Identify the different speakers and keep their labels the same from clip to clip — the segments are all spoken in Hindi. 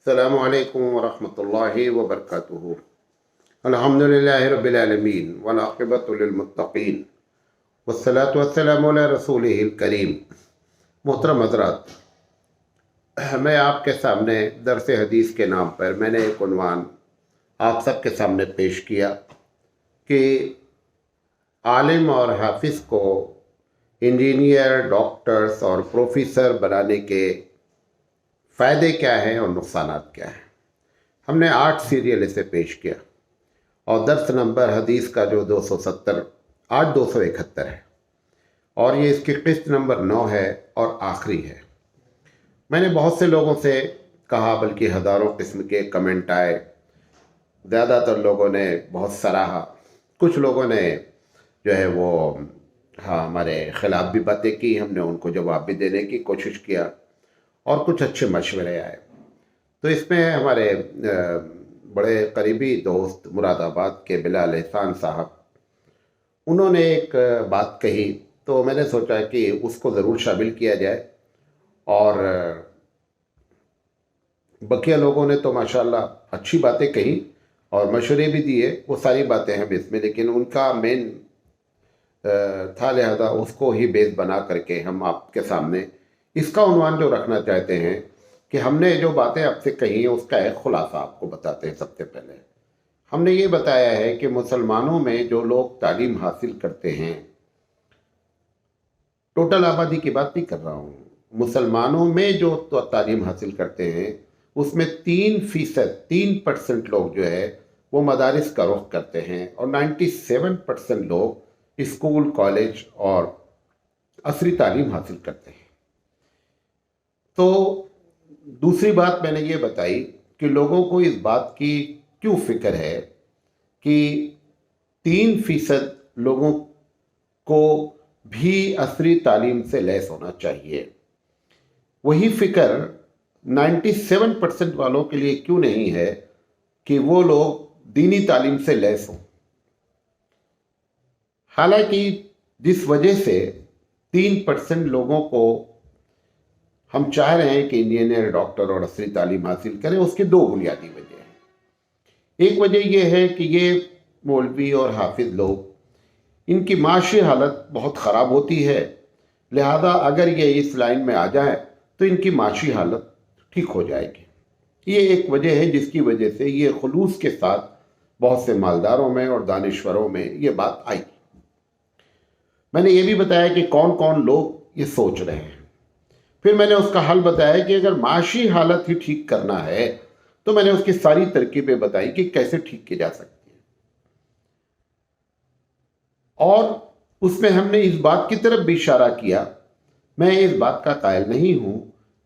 Speaker 1: अस्सलामु अलैकुम वरहमतुल्लाहि वबरकातुहू। अल्हम्दुलिल्लाहि रब्बिल आलमीन वल आक़िबतु लिल मुत्तक़ीन वस्सलातु वस्सलामु अला रसूलिहिल करीम। मोहतरम हज़रात, मैं आपके सामने दर्स हदीस के नाम पर मैंने एक उन्वान आप सबके सामने पेश किया कि आलिम और हाफिज़ को इंजीनियर, डॉक्टर्स और प्रोफेसर बनाने के फ़ायदे क्या हैं और नुकसानात क्या हैं। हमने 8 सीरियल इसे पेश किया और दर्स नंबर हदीस का जो 270 8271 है और ये इसकी किस्त नंबर 9 है और आखिरी है। मैंने बहुत से लोगों से कहा, बल्कि हज़ारों किस्म के कमेंट आए। ज़्यादातर लोगों ने बहुत सराहा, कुछ लोगों ने जो है वो हमारे ख़िलाफ़ भी बातें की, हमने उनको जवाब भी देने की कोशिश किया और कुछ अच्छे मशवरे आए। तो इसमें हमारे बड़े करीबी दोस्त मुरादाबाद के बिलाल एहसान साहब, उन्होंने एक बात कही, तो मैंने सोचा कि उसको ज़रूर शामिल किया जाए। और बकिया लोगों ने तो माशाल्लाह अच्छी बातें कही और मशवरे भी दिए, वो सारी बातें हैं इसमें, लेकिन उनका मेन था, लिहाजा उसको ही बेस बना करके हम आपके सामने इसका उन्वान जो रखना चाहते हैं कि हमने जो बातें आपसे कही हैं उसका एक खुलासा आपको बताते हैं। सबसे पहले हमने ये बताया है कि मुसलमानों में जो लोग तालीम हासिल करते हैं, टोटल आबादी की बात नहीं कर रहा हूँ, मुसलमानों में जो तालीम हासिल करते हैं उसमें 3% लोग जो है वो मदारिस का रुख करते हैं और 97% लोग स्कूल, कॉलेज और असरी तालीम हासिल करते हैं। तो दूसरी बात मैंने ये बताई कि लोगों को इस बात की क्यों फिक्र है कि 3% लोगों को भी असरी तालीम से लैस होना चाहिए। वही फिक्र 97% वालों के लिए क्यों नहीं है कि वो लोग दीनी तालीम से लैस हों। हालांकि जिस वजह से 3% लोगों को हम चाह रहे हैं कि इंजीनियर, डॉक्टर और असली तालीम हासिल करें, उसके 2 बुनियादी वजह हैं। एक वजह यह है कि ये मौलवी और हाफिज लोग, इनकी माशी हालत बहुत ख़राब होती है, लिहाजा अगर ये इस लाइन में आ जाए तो इनकी माशी हालत ठीक हो जाएगी। ये एक वजह है जिसकी वजह से ये खुलूस के साथ बहुत से मालदारों में और दानिश्वरों में ये बात आई। मैंने ये भी बताया कि कौन कौन लोग ये सोच रहे हैं। फिर मैंने उसका हल बताया कि अगर माशी हालत ही ठीक करना है तो मैंने उसकी सारी तरकीबें बताई कि कैसे ठीक की जा सकती है। और उसमें हमने इस बात की तरफ भी इशारा किया, मैं इस बात का कायल नहीं हूं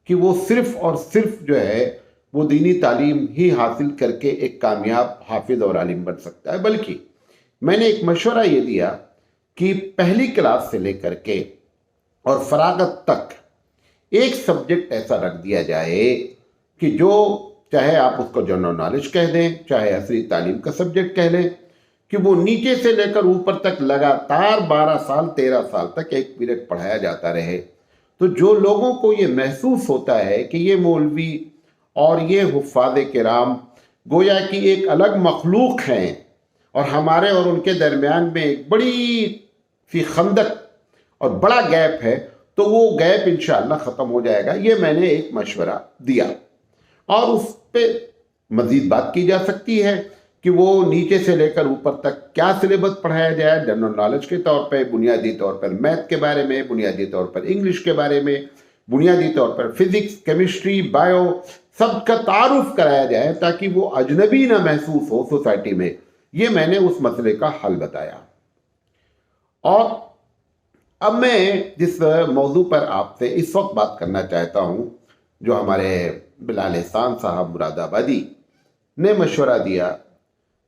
Speaker 1: कि वो सिर्फ और सिर्फ जो है वो दीनी तालीम ही हासिल करके एक कामयाब हाफिज और आलिम बन सकता है, बल्कि मैंने एक मशवरा ये दिया कि पहली क्लास से लेकर के और फरागत तक एक सब्जेक्ट ऐसा रख दिया जाए कि जो, चाहे आप उसको जनरल नॉलेज कह दें, चाहे असली तालीम का सब्जेक्ट कह लें, कि वो नीचे से लेकर ऊपर तक लगातार 12 साल 13 साल तक एक पीरियड पढ़ाया जाता रहे। तो जो लोगों को ये महसूस होता है कि ये मौलवी और ये हुफ़ाज़ किराम गोया कि एक अलग मखलूक हैं और हमारे और उनके दरमियान में एक बड़ी सी खंदक और बड़ा गैप है, तो वो गैप इंशाअल्लाह ख़त्म हो जाएगा। ये मैंने एक मशवरा दिया और उस पर मज़ीद बात की जा सकती है कि वो नीचे से लेकर ऊपर तक क्या सिलेबस पढ़ाया जाए, जनरल नॉलेज के तौर पे, बुनियादी तौर पर मैथ के बारे में, बुनियादी तौर पर इंग्लिश के बारे में, बुनियादी तौर पर फिज़िक्स, केमिस्ट्री, बायो, सबका तारुफ कराया जाए ताकि वो अजनबी ना महसूस हो सोसाइटी में। ये मैंने उस मसले का हल बताया। और अब मैं जिस मौजू पर आपसे इस वक्त बात करना चाहता हूँ, जो हमारे बिलाल एहसान साहब मुरादाबादी ने मशवरा दिया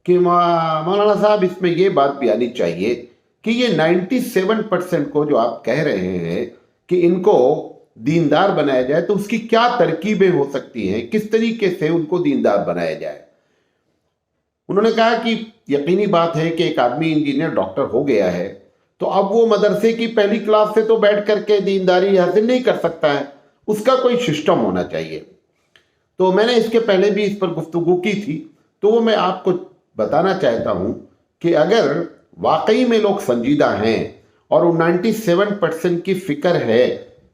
Speaker 1: कि मौलाना साहब इसमें ये बात भी आनी चाहिए कि ये 97% को जो आप कह रहे हैं कि इनको दीनदार बनाया जाए, तो उसकी क्या तरकीबें हो सकती हैं, किस तरीके से उनको दीनदार बनाया जाए। उन्होंने कहा कि यकीनी बात है कि एक आदमी इंजीनियर, डॉक्टर हो गया है तो अब वो मदरसे की पहली क्लास से तो बैठ करके दीनदारी हासिल नहीं कर सकता है, उसका कोई सिस्टम होना चाहिए। तो मैंने इसके पहले भी इस पर गुफ्तगू की थी, तो वो मैं आपको बताना चाहता हूँ कि अगर वाकई में लोग संजीदा हैं और वो 97% की फिक्र है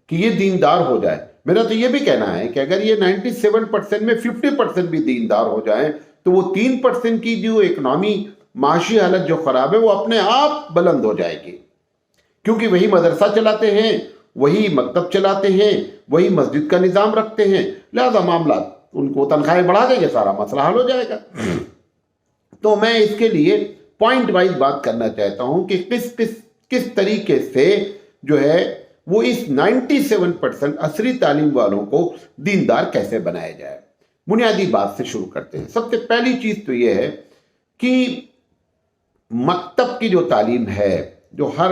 Speaker 1: कि ये दीनदार हो जाए, मेरा तो ये भी कहना है कि अगर ये 97% में 50% भी दीनदार हो जाए तो वो 3% की जो इकोनॉमी माशी हालत जो खराब है वो अपने आप बुलंद हो जाएगी, क्योंकि वही मदरसा चलाते हैं, वही मकतब चलाते हैं, वही मस्जिद का निज़ाम रखते हैं, लिहाजा मामला उनको तनख्वाहें बढ़ा देंगे, सारा मसला हल हो जाएगा। तो मैं इसके लिए पॉइंट वाइज बात करना चाहता हूं कि किस तरीके से जो है वो इस 97% असली तालीम वालों को दीनदार कैसे बनाया जाए। बुनियादी बात से शुरू करते हैं। सबसे पहली चीज तो ये है कि मकतब की जो तालीम है, जो हर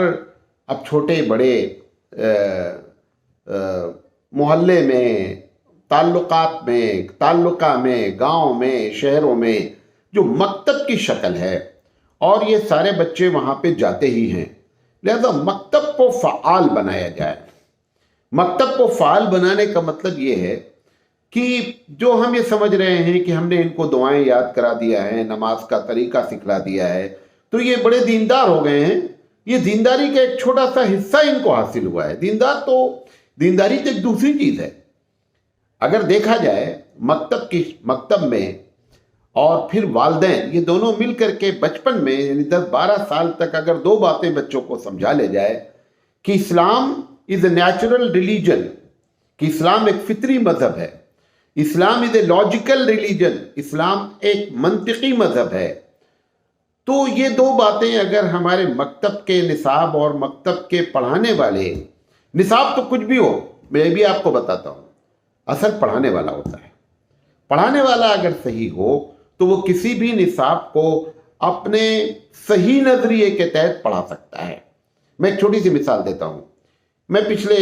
Speaker 1: अब छोटे बड़े मोहल्ले में, ताल्लुका में, गांव में, शहरों में जो मकतब की शक्ल है, और ये सारे बच्चे वहां पे जाते ही हैं, लिहाजा मकतब को फ़आल बनाया जाए। मकतब को फ़आल बनाने का मतलब ये है कि जो हम ये समझ रहे हैं कि हमने इनको दुआएं याद करा दिया है, नमाज का तरीका सिखला दिया है, तो ये बड़े दीनदार हो गए हैं, ये दीनदारी का एक छोटा सा हिस्सा इनको हासिल हुआ है। दीनदारी तो एक दूसरी चीज है। अगर देखा जाए मकतब में और फिर वालिदैन, ये दोनों मिल करके बचपन में यानी 10-12 साल तक अगर दो बातें बच्चों को समझा ले जाए कि Islam is a natural religion, कि इस्लाम एक फितरी मजहब है, Islam is a logical religion, इस्लाम एक मंतिकी मजहब है, तो ये दो बातें अगर हमारे मकतब के निसाब और मकतब के पढ़ाने वाले, निसाब तो कुछ भी हो, मैं भी आपको बताता हूँ, असल पढ़ाने वाला होता है। पढ़ाने वाला अगर सही हो तो वो किसी भी निसाब को अपने सही नजरिए के तहत पढ़ा सकता है। मैं एक छोटी सी मिसाल देता हूँ। मैं पिछले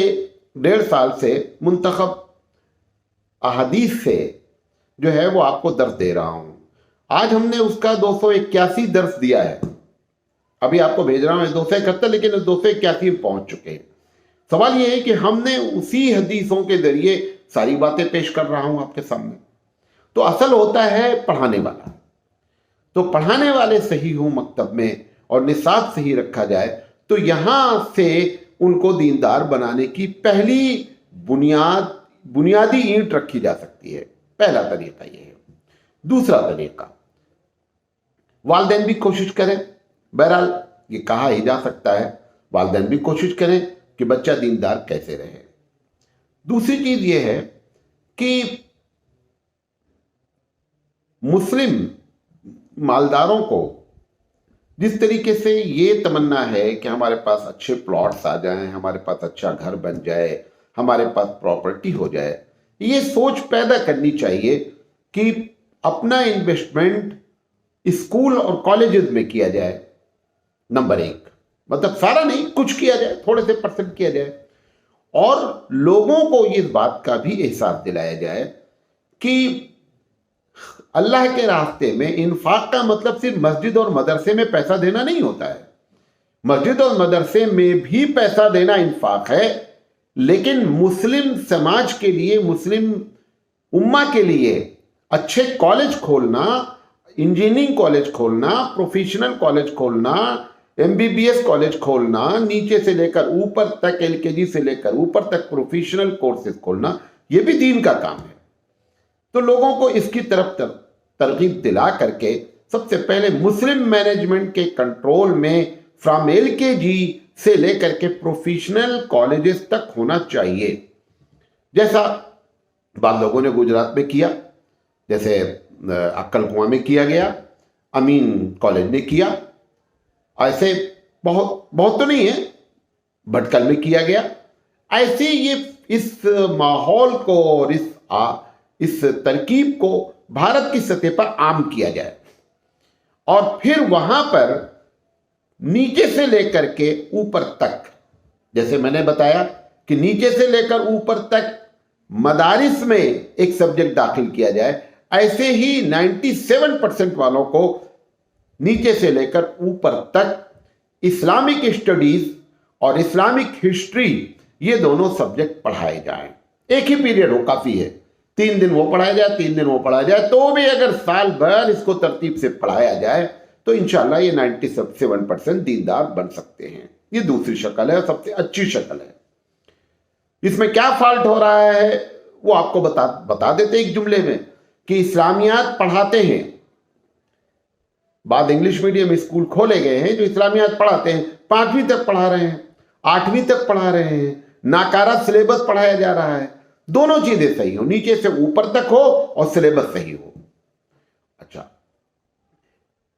Speaker 1: 1.5 साल से मुंतखब अहादीस से जो है वो आपको दर्स दे रहा हूँ। आज हमने उसका 281 दर्स दिया है, अभी आपको भेज रहा हूँ 271, लेकिन 281 पहुंच चुके हैं। सवाल ये है कि हमने उसी हदीसों के जरिए सारी बातें पेश कर रहा हूं आपके सामने। तो असल होता है पढ़ाने वाला। तो पढ़ाने वाले सही हो मकतब में और निसाब सही रखा जाए तो यहां से उनको दीनदार बनाने की पहली बुनियादी ईंट रखी जा सकती है। पहला तरीका यह है। दूसरा तरीका, वालिदैन भी कोशिश करें, बहरहाल ये कहा ही जा सकता है, वालिदैन भी कोशिश करें कि बच्चा दीनदार कैसे रहे। दूसरी चीज यह है कि मुस्लिम मालदारों को जिस तरीके से ये तमन्ना है कि हमारे पास अच्छे प्लॉट्स आ जाएं, हमारे पास अच्छा घर बन जाए, हमारे पास प्रॉपर्टी हो जाए, ये सोच पैदा करनी चाहिए कि अपना इन्वेस्टमेंट स्कूल और कॉलेजेस में किया जाए। नंबर 1, मतलब सारा नहीं, कुछ किया जाए, थोड़े से % किया जाए, और लोगों को इस बात का भी एहसास दिलाया जाए कि अल्लाह के रास्ते में इन्फाक का मतलब सिर्फ मस्जिद और मदरसे में पैसा देना नहीं होता है। मस्जिद और मदरसे में भी पैसा देना इन्फाक है, लेकिन मुस्लिम समाज के लिए, मुस्लिम उम्मा के लिए अच्छे कॉलेज खोलना, इंजीनियरिंग कॉलेज खोलना, प्रोफेशनल कॉलेज खोलना, MBBS कॉलेज खोलना, नीचे से लेकर ऊपर तक, LKG से लेकर ऊपर तक प्रोफेशनल कोर्सेज खोलना, यह भी दीन का काम है। तो लोगों को इसकी तरफ तरगीब दिला करके सबसे पहले मुस्लिम मैनेजमेंट के कंट्रोल में फ्रॉम LKG से लेकर के प्रोफेशनल कॉलेजेस तक होना चाहिए, जैसा बाद लोगों ने गुजरात में किया, जैसे अक्कल कुआं में किया गया, अमीन कॉलेज ने किया, ऐसे बहुत तो नहीं है, भटकल में किया गया। ऐसे ये इस माहौल को और इस तरकीब को भारत की सतह पर आम किया जाए, और फिर वहां पर नीचे से लेकर के ऊपर तक, जैसे मैंने बताया कि नीचे से लेकर ऊपर तक मदारिस में एक सब्जेक्ट दाखिल किया जाए, ऐसे ही 97% वालों को नीचे से लेकर ऊपर तक इस्लामिक स्टडीज और इस्लामिक हिस्ट्री, ये दोनों सब्जेक्ट पढ़ाए जाएं। एक ही पीरियड हो, काफी है, 3 दिन वो पढ़ाया जाए, 3 दिन वो पढ़ाया जाए, तो भी अगर साल भर इसको तरतीब से पढ़ाया जाए तो इंशाल्लाह ये 97% दीनदार बन सकते हैं। ये दूसरी शक्ल है, सबसे अच्छी शक्ल है। इसमें क्या फॉल्ट हो रहा है वो आपको बता देते एक जुमले में कि इस्लामियात पढ़ाते हैं, बाद इंग्लिश मीडियम स्कूल खोले गए हैं जो इस्लामियात पढ़ाते हैं, 5वीं तक पढ़ा रहे हैं, 8वीं तक पढ़ा रहे हैं, नाकारा सिलेबस पढ़ाया जा रहा है। दोनों चीजें सही हो, नीचे से ऊपर तक हो और सिलेबस सही हो। अच्छा,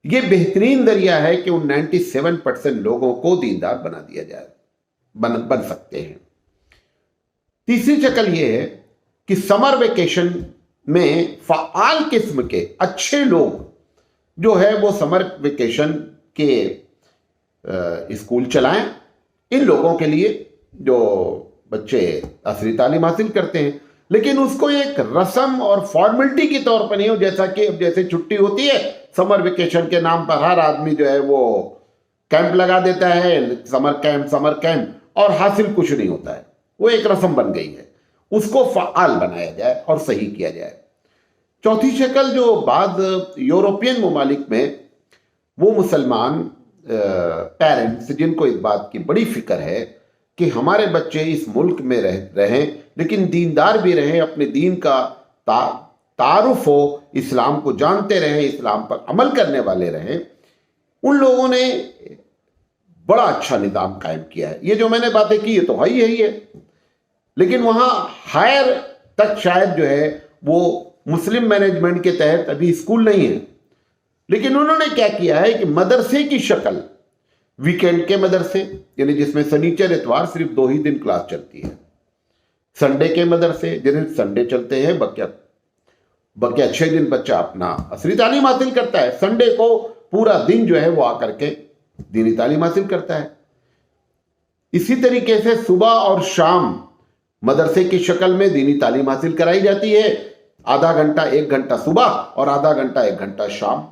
Speaker 1: यह बेहतरीन जरिया है कि उन 97% लोगों को दीनदार बना दिया जाए, बन सकते हैं। तीसरी शक्ल यह है कि समर वेकेशन में फाल किस्म के अच्छे लोग जो है वो समर वेकेशन के स्कूल चलाएं। इन लोगों के लिए जो बच्चे असली तालीम हासिल करते हैं, लेकिन उसको एक रस्म और फॉर्मेलिटी के तौर पर नहीं हो, जैसा कि अब जैसे छुट्टी होती है समर वेकेशन के नाम पर हर आदमी जो है वो कैंप लगा देता है, समर कैंप, और हासिल कुछ नहीं होता है। वो एक रस्म बन गई है, उसको फ़आल बनाया जाए और सही किया जाए। चौथी शक्ल जो बाद यूरोपियन ममालिक में वो मुसलमान पेरेंट्स जिनको इस बात की बड़ी फिक्र है कि हमारे बच्चे इस मुल्क में रहें लेकिन दीनदार भी रहें, अपने दीन का तारुफ हो, इस्लाम को जानते रहें, इस्लाम पर अमल करने वाले रहें, उन लोगों ने बड़ा अच्छा निज़ाम कायम किया है। ये जो मैंने बातें की ये तो है ही है, लेकिन वहाँ हायर तक शायद जो है वो मुस्लिम मैनेजमेंट के तहत अभी स्कूल नहीं है, लेकिन उन्होंने क्या किया है कि मदरसे की शक्ल, वीकेंड के मदरसे यानी जिसमें शनिचर इतवार सिर्फ 2 ही दिन क्लास चलती है, संडे के मदरसे जिन्हें संडे चलते हैं, बकिया 6 दिन बच्चा अपना असली तालीम हासिल करता है, संडे को पूरा दिन जो है वो आकर के दीनी तालीम हासिल करता है। इसी तरीके से सुबह और शाम मदरसे की शक्ल में दीनी तालीम हासिल कराई जाती है, आधा घंटा 1 घंटा सुबह और आधा घंटा 1 घंटा शाम।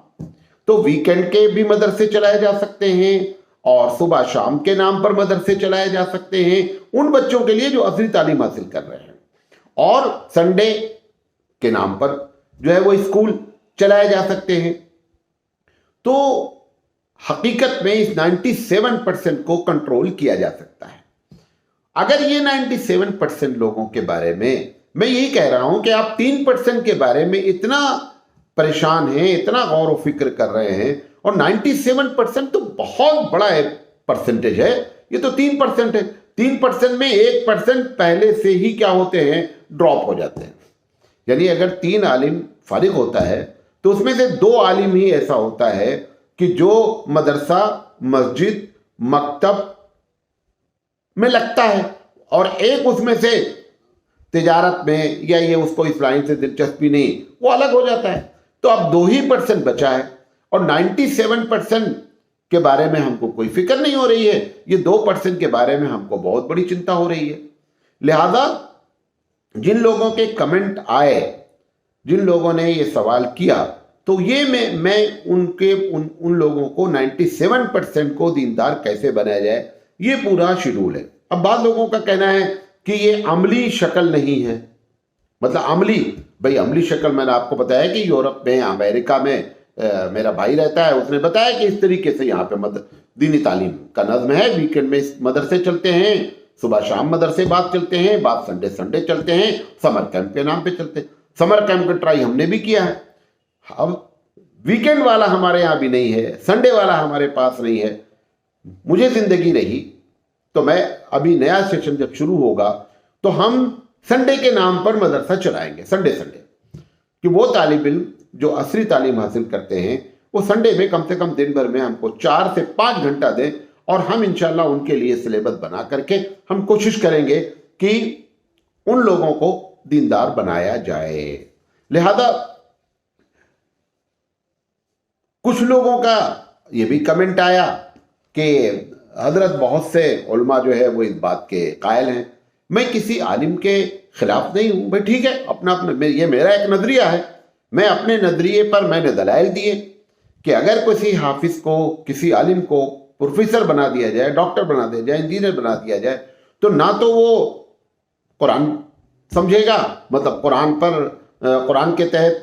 Speaker 1: तो वीकेंड के भी मदरसे चलाए जा सकते हैं और सुबह शाम के नाम पर मदरसे चलाए जा सकते हैं उन बच्चों के लिए जो असली तालीम हासिल कर रहे हैं, और संडे के नाम पर जो है वो स्कूल चलाए जा सकते हैं। तो हकीकत में इस 97% को कंट्रोल किया जा सकता है। अगर ये 97% लोगों के बारे में मैं यही कह रहा हूं कि आप 3% के बारे में इतना परेशान हैं, इतना गौर व फिक्र कर रहे हैं, और 97% तो बहुत बड़ा परसेंटेज है। ये तो 3% है, 3% में 1% पहले से ही क्या होते हैं, ड्रॉप हो जाते हैं। यानी अगर 3 आलिम फारिग होता है तो उसमें से 2 आलिम ही ऐसा होता है कि जो मदरसा, मस्जिद, मकतब में लगता है, और एक उसमें से तिजारत में या ये उसको इस लाइन से दिलचस्पी नहीं, वो अलग हो जाता है। तो अब 2% बचा है और 97% के बारे में हमको कोई फिक्र नहीं हो रही है, ये 2% के बारे में हमको बहुत बड़ी चिंता हो रही है। लिहाजा जिन लोगों के कमेंट आए, जिन लोगों ने ये सवाल किया, तो ये मैं उन लोगों को 97% को दीनदार कैसे बनाया जाए, ये पूरा शेड्यूल है। अब बाद लोगों का कहना है कि ये अमली शक्ल नहीं है, मतलब अमली शक्ल मैंने आपको बताया कि यूरोप में, अमेरिका में मेरा भाई रहता है, उसने बताया कि इस तरीके से यहाँ पे दीनी तालीम का नज़्म है। वीकेंड में मदरसे चलते हैं, सुबह शाम मदरसे बाद चलते हैं, बाद संडे चलते हैं, समर कैंप के नाम पे चलते हैं। समर कैंप का ट्राई हमने भी किया है। अब वीकेंड वाला हमारे यहाँ भी नहीं है, संडे वाला हमारे पास नहीं है। मुझे जिंदगी रही तो मैं अभी नया सेशन जब शुरू होगा तो हम संडे के नाम पर मदरसा चलाएंगे, संडे कि वो तालिब इल्म जो असली तालीम हासिल करते हैं वो संडे में कम से कम दिन भर में हमको 4 से 5 घंटा दें, और हम इंशाल्लाह उनके लिए सिलेबस बना करके हम कोशिश करेंगे कि उन लोगों को दीनदार बनाया जाए। लिहाजा कुछ लोगों का ये भी कमेंट आया कि हजरत बहुत से उलमा जो है वो इस बात के कायल हैं। मैं किसी आलिम के खिलाफ नहीं हूँ भाई, ठीक है, अपना ये मेरा एक नजरिया है। मैं अपने नजरिए पर मैंने दलाइल दिए कि अगर किसी हाफिज को, किसी आलिम को प्रोफेसर बना दिया जाए, डॉक्टर बना दिया जाए, इंजीनियर बना दिया जाए, तो ना तो वो कुरान समझेगा, मतलब कुरान पर कुरान के तहत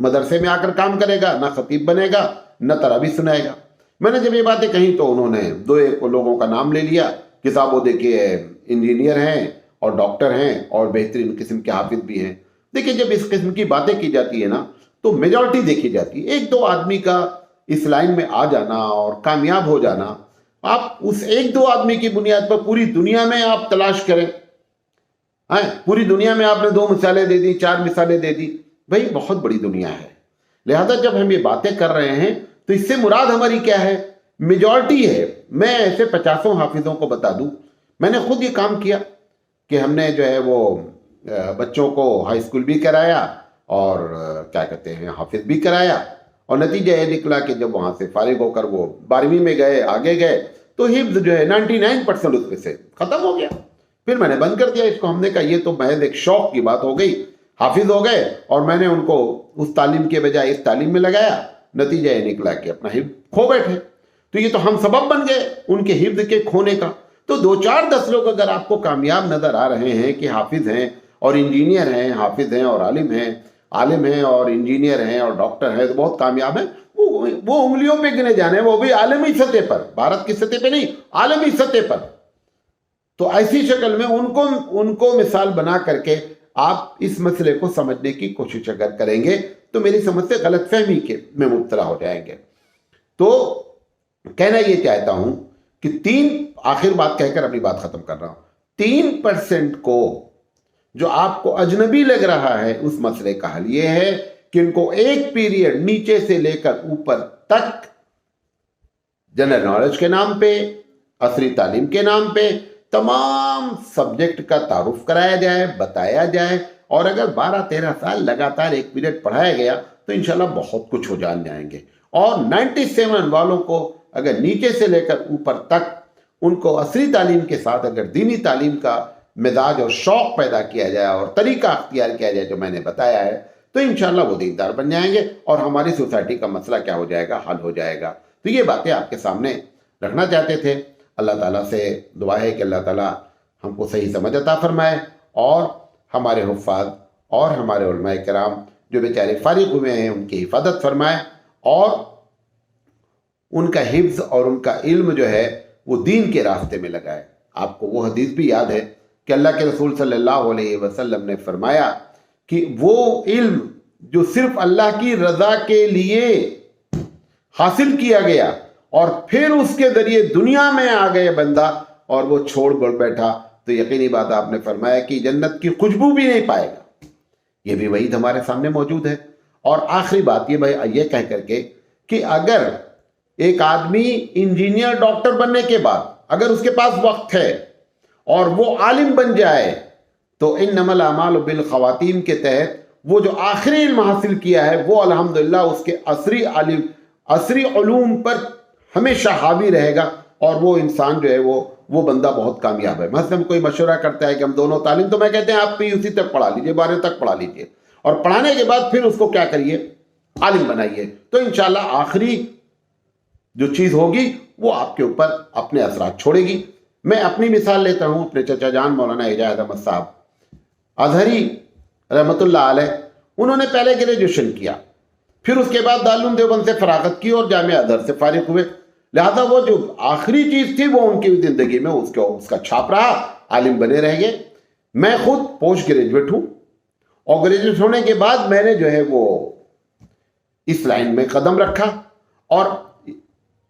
Speaker 1: मदरसे में आकर काम करेगा, ना खतीब बनेगा, न तरावी सुनाएगा। मैंने जब ये बातें कही तो उन्होंने दो एक लोगों का नाम ले लिया कि साहब वो देखिए इंजीनियर हैं और डॉक्टर हैं और बेहतरीन किस्म के हाफिज भी हैं। देखिए जब इस किस्म की बातें की जाती है ना तो मेजॉरिटी देखी जाती है। एक दो आदमी का इस लाइन में आ जाना और कामयाब हो जाना, आप उस एक दो आदमी की बुनियाद पर पूरी दुनिया में आप तलाश करें, हाँ पूरी दुनिया में आपने 2 मिसालें दे दी, 4 मिसालें दे दी, भाई बहुत बड़ी दुनिया है। लिहाजा जब हम ये बातें कर रहे हैं तो इससे मुराद हमारी क्या है, मेजॉरिटी है। मैं ऐसे 50 हाफिजों को बता दूं, मैंने खुद ये काम किया कि हमने जो है वो बच्चों को हाई स्कूल भी कराया और क्या कहते हैं हाफिज भी कराया, और नतीजा ये निकला कि जब वहाँ से फारिग होकर वो 12वीं में गए, आगे गए, तो हिफ्ज जो है 99% उसमें से ख़त्म हो गया। फिर मैंने बंद कर दिया इसको। हमने कहा ये तो महज एक शौक की बात हो गई, हाफिज हो गए और मैंने उनको उस तालीम के बजाय इस तालीम में लगाया, नतीजा ये निकला कि अपना हिफ्ज खो बैठे। तो ये तो हम सबब बन गए उनके हिफ्ज के खोने का। तो 2 4 10 लोग अगर आपको कामयाब नजर आ रहे हैं कि हाफिज हैं और इंजीनियर हैं, हाफिज हैं और आलिम हैं और इंजीनियर हैं और डॉक्टर हैं, तो बहुत कामयाब हैं, वो उंगलियों पे गिने जाने, वो भी आलमी सतह पर, भारत की सतह पे नहीं, आलमी सतह पर। तो ऐसी शक्ल में उनको मिसाल बना करके आप इस मसले को समझने की कोशिश अगर करेंगे तो मेरी समझ से गलतफहमी के में मुब्तला हो जाएंगे। तो कहना ये चाहता हूं कि आखिर बात कहकर अपनी बात खत्म कर रहा हूं, 3% को जो आपको अजनबी लग रहा है उस मसले का हल ये है कि इनको एक पीरियड नीचे से लेकर ऊपर तक जनरल नॉलेज के नाम पे, असरी तालीम के नाम पे तमाम सब्जेक्ट का तारुफ कराया जाए, बताया जाए, और अगर 12-13 साल लगातार एक पीरियड पढ़ाया गया तो इंशाल्लाह बहुत कुछ हो जान जाएंगे। और 97 वालों को अगर नीचे से लेकर ऊपर तक उनको असरी तालीम के साथ अगर दीनी तालीम का मिजाज और शौक पैदा किया जाए और तरीका अख्तियार किया जाए जो मैंने बताया है, तो इंशाल्लाह वो दीनदार बन जाएंगे और हमारी सोसाइटी का मसला क्या हो जाएगा, हल हो जाएगा। तो ये बातें आपके सामने रखना चाहते थे। अल्लाह ताला से दुआ है कि अल्लाह ताला हमको सही समझ अता फरमाए और हमारे हुफ़ाज़ और हमारे उलमाए किराम जो बेचारे फारिग हुए हैं उनकी हिफाजत फरमाए और उनका हिफ्ज़ और उनका इल्म जो है वो दीन के रास्ते में लगाए। आपको वो हदीस भी याद है कि अल्लाह के रसूल सल्लल्लाहु अलैहि वसल्लम ने फरमाया कि वो इल्म जो सिर्फ अल्लाह की रज़ा के लिए हासिल किया गया और फिर उसके जरिए दुनिया में आ गए बंदा और वो छोड़ बैठा, तो यकीनी बात आपने फरमाया कि जन्नत की खुशबू भी नहीं पाएगा। ये भी वही हमारे सामने मौजूद है। और आखिरी बात ये कह करके कि अगर एक आदमी इंजीनियर डॉक्टर बनने के बाद अगर उसके पास वक्त है और वो आलिम बन जाए तो इन्नमल अमालु बिल खवातीम के तहत वो जो आखिरी इल्म हासिल किया है वो अल्हम्दुलिल्लाह उसके असरी उलूम पर हमेशा हावी रहेगा और वो इंसान जो है वो बंदा बहुत कामयाब है। मसलन कोई मशवरा करता है कि हम दोनों तालीम, तो मैं कहते हैं आप PUC तक पढ़ा लीजिए, 12 तक पढ़ा लीजिए और पढ़ाने के बाद फिर उसको क्या करिए, आलिम बनाइए, तो इंशाल्लाह आखिरी जो चीज़ होगी वो आपके ऊपर अपने असरात छोड़ेगी। मैं अपनी मिसाल लेता हूँ, अपने चचा जान मौलाना इजाज़ अहमद साहब अजहरी रहमतुल्लाह अलैह, उन्होंने पहले ग्रेजुएशन किया, फिर उसके बाद दारुल देवबंद से फरागत की और जामिया अज़हर से फारिग हुए। लिहाजा वो जो आखिरी चीज़ थी वो उनकी ज़िंदगी में उसका छाप रहा, आलिम बने रह गए। मैं खुद पोस्ट ग्रेजुएट हूँ और ग्रेजुएट होने के बाद मैंने जो है वो इस लाइन में कदम रखा और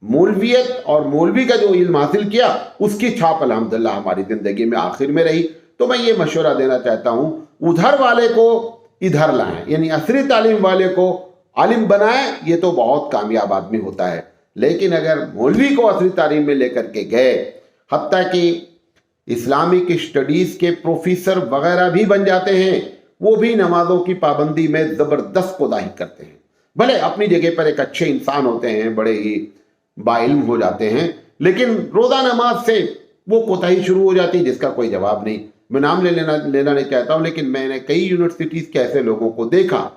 Speaker 1: मौलवियत और मौलवी का जो इल्म हासिल किया उसकी छाप अल्हम्दुलिल्लाह हमारी ज़िंदगी में आखिर में रही। तो मैं ये मशवरा देना चाहता हूँ, उधर वाले को इधर लाएं, यानी असरी तालीम वाले को आलिम बनाएं, ये तो बहुत कामयाब आदमी होता है। लेकिन अगर मौलवी को असली तालीम में लेकर के गए, हत्ता कि इस्लामिक स्टडीज़ के प्रोफेसर वगैरह भी बन जाते हैं, वो भी नमाजों की पाबंदी में ज़बरदस्त कोताही करते हैं। भले अपनी जगह पर एक अच्छे इंसान होते हैं, बड़े ही बाइल्म हो जाते हैं, लेकिन रोज़ा नमाज से वो कोताही शुरू हो जाती है जिसका कोई जवाब नहीं। मैं नाम लेना नहीं चाहता हूँ, लेकिन मैंने कई यूनिवर्सिटीज़ के ऐसे लोगों को देखा,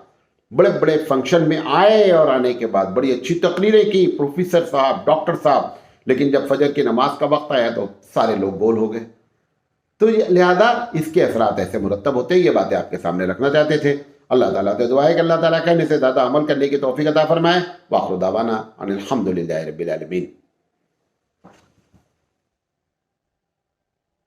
Speaker 1: बड़े बड़े फंक्शन में आए और आने के बाद बड़ी अच्छी तकरीरें की, प्रोफेसर साहब, डॉक्टर साहब, लेकिन जब फजर की नमाज का वक्त आया तो सारे लोग गोल हो गए। तो लिहाजा इसके असरात ऐसे मुरतब होते हैं। ये बातें आपके सामने रखना चाहते थे। अल्लाह ताला से दुआ है कि अल्लाह ताला कहने से ज़्यादा अमल करने की तौफीक अता फरमाए। व आखिर दावाना अनिल हम्दुलिल्लाहि रब्बिल आलमीन।